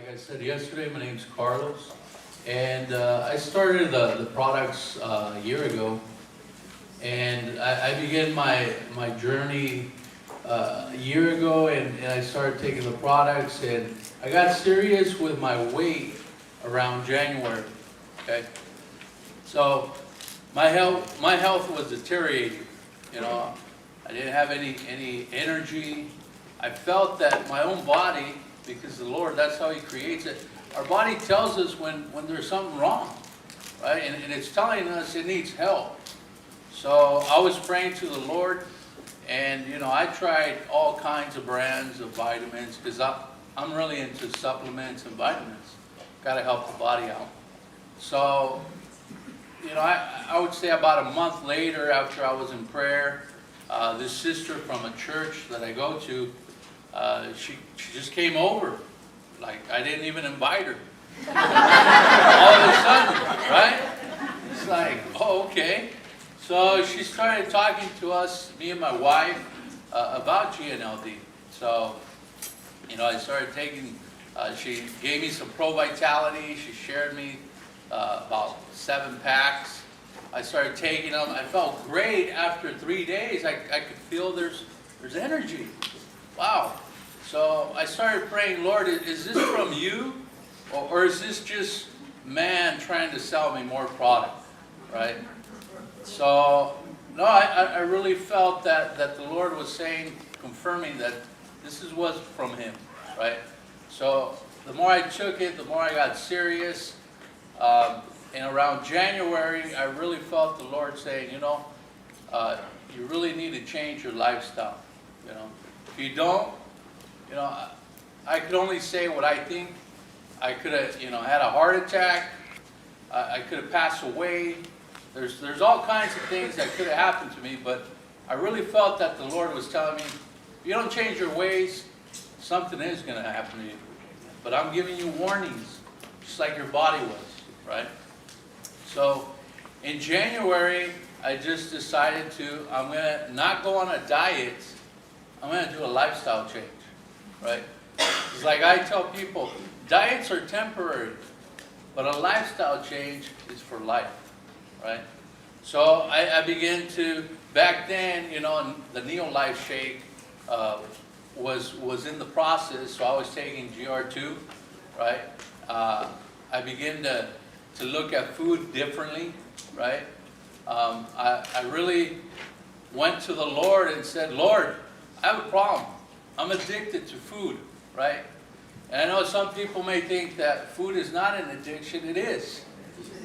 I said yesterday, my name's Carlos, and I started the products a year ago, and I began my journey a year ago, and I started taking the products, and I got serious with my weight around January. Okay, so my health was deteriorating. You know, I didn't have any energy. I felt that my own body, because the Lord, that's how He creates it. Our body tells us when there's something wrong, right? And it's telling us it needs help. So I was praying to the Lord, and you know, I tried all kinds of brands of vitamins, because I'm really into supplements and vitamins. Got to help the body out. So, you know, I would say about a month later, after I was in prayer, this sister from a church that I go to, she just came over. Like, I didn't even invite her. All of a sudden, right? It's like, oh, okay. So she started talking to us, me and my wife, about GNLD. So, you know, I started taking, she gave me some Pro Vitality. She shared me about 7 packs. I started taking them. I felt great after 3 days. I could feel there's energy. Wow. So I started praying, Lord, is this from you? Or is this just man trying to sell me more product? Right? So, no, I really felt that the Lord was saying, confirming that this was from Him. Right? So the more I took it, the more I got serious. And around January, I really felt the Lord saying, you know, you really need to change your lifestyle. You know, if you don't, you know, I could only say what I think. I could have, you know, had a heart attack. I could have passed away. There's all kinds of things that could have happened to me, but I really felt that the Lord was telling me, if you don't change your ways, something is going to happen to you. But I'm giving you warnings, just like your body was, right? So in January, I just decided I'm going to not go on a diet. I'm going to do a lifestyle change, right? It's like I tell people, diets are temporary, but a lifestyle change is for life, right? So I began to, back then, you know, the Neo Life Shake was in the process, so I was taking GR2, right? I began to look at food differently, right? I really went to the Lord and said, Lord, I have a problem. I'm addicted to food, right? And I know some people may think that food is not an addiction. It is.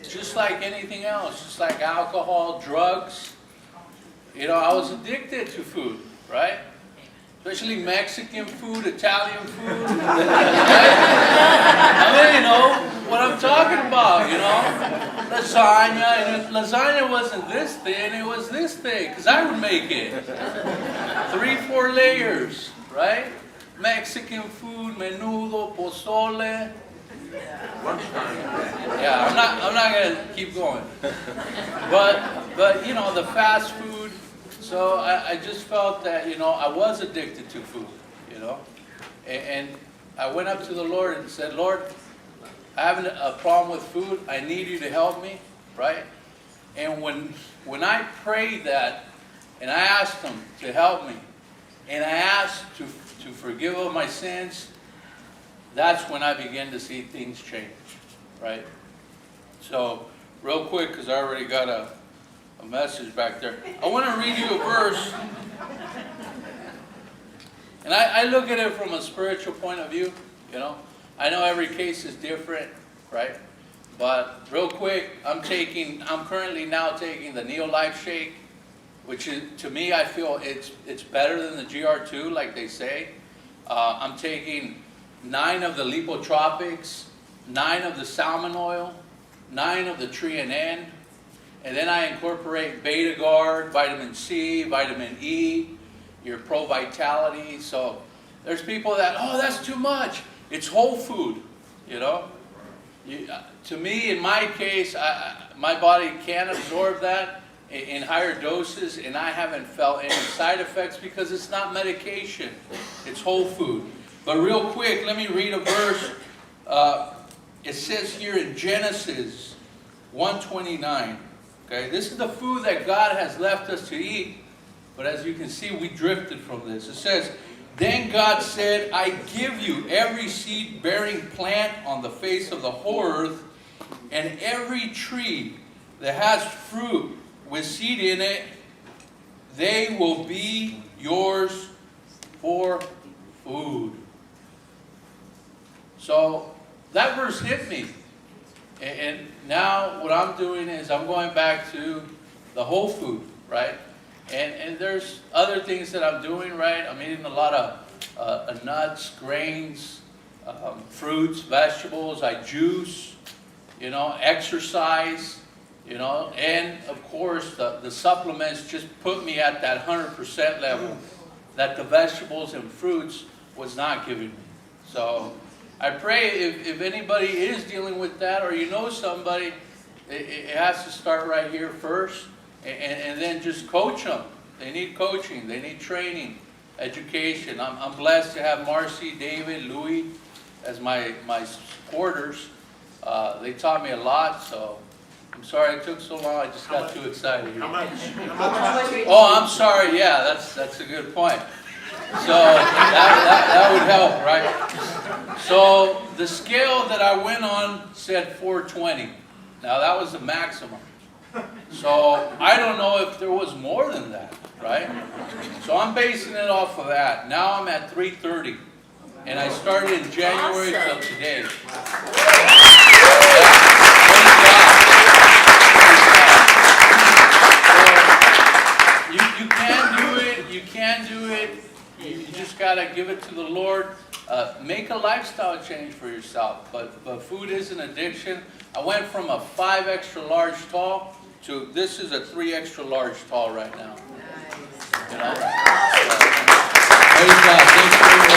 Just like anything else, just like alcohol, drugs. You know, I was addicted to food, right? Especially Mexican food, Italian food. Right? I mean, you know what I'm talking about, you know? Lasagna, and lasagna wasn't this thin, it was this thick, because I would make it. 3-4 layers, right? Mexican food, menudo, pozole. Yeah, I'm not gonna keep going. But you know, the fast food. So I just felt that, you know, I was addicted to food, you know, and I went up to the Lord and said, Lord, I have a problem with food. I need you to help me, right? And when I prayed that, and I asked Him to help me, and I asked to forgive of my sins, that's when I began to see things change, right? So, real quick, because I already got a message back there. I want to read you a verse. And I look at it from a spiritual point of view, you know. I know every case is different, right? But real quick, I'm currently now taking the Neo Life Shake, which is, to me, I feel it's better than the GR2, like they say. I'm taking 9 of the lipotropics, 9 of the salmon oil, 9 of the tree and N, and then I incorporate Beta Guard, vitamin C, vitamin E, your Pro Vitality. So there's people that, oh, that's too much. It's whole food, you know. To me, in my case, my body can absorb that in higher doses, and I haven't felt any side effects because it's not medication. It's whole food. But real quick, let me read a verse It says here in Genesis 1:29, okay, this is the food that God has left us to eat, but as you can see, we drifted from this. It says, then God said, I give you every seed-bearing plant on the face of the whole earth, and every tree that has fruit with seed in it, they will be yours for food. So that verse hit me. And now what I'm doing is I'm going back to the whole food, right? And there's other things that I'm doing, right? I'm eating a lot of nuts, grains, fruits, vegetables. I juice, exercise, and of course the supplements just put me at that 100% level that the vegetables and fruits was not giving me. So I pray if anybody is dealing with that, or somebody, it has to start right here first, and then just coach them. They need coaching, they need training, education. I'm blessed to have Marcy, David, Louis as my supporters. They taught me a lot, so I'm sorry it took so long. I just got too excited. How much? Oh, I'm sorry. Yeah, that's a good point. So that would help, right? So the scale that I went on said 420. Now that was the maximum. So I don't know if there was more than that, right? So I'm basing it off of that. Now I'm at 330. And I started in January till today. You can do it. You can do it. You just got to give it to the Lord. Make a lifestyle change for yourself. But food is an addiction. I went from a 5 extra large tall to this is a 3 extra large tall right now. Praise God. Thank you.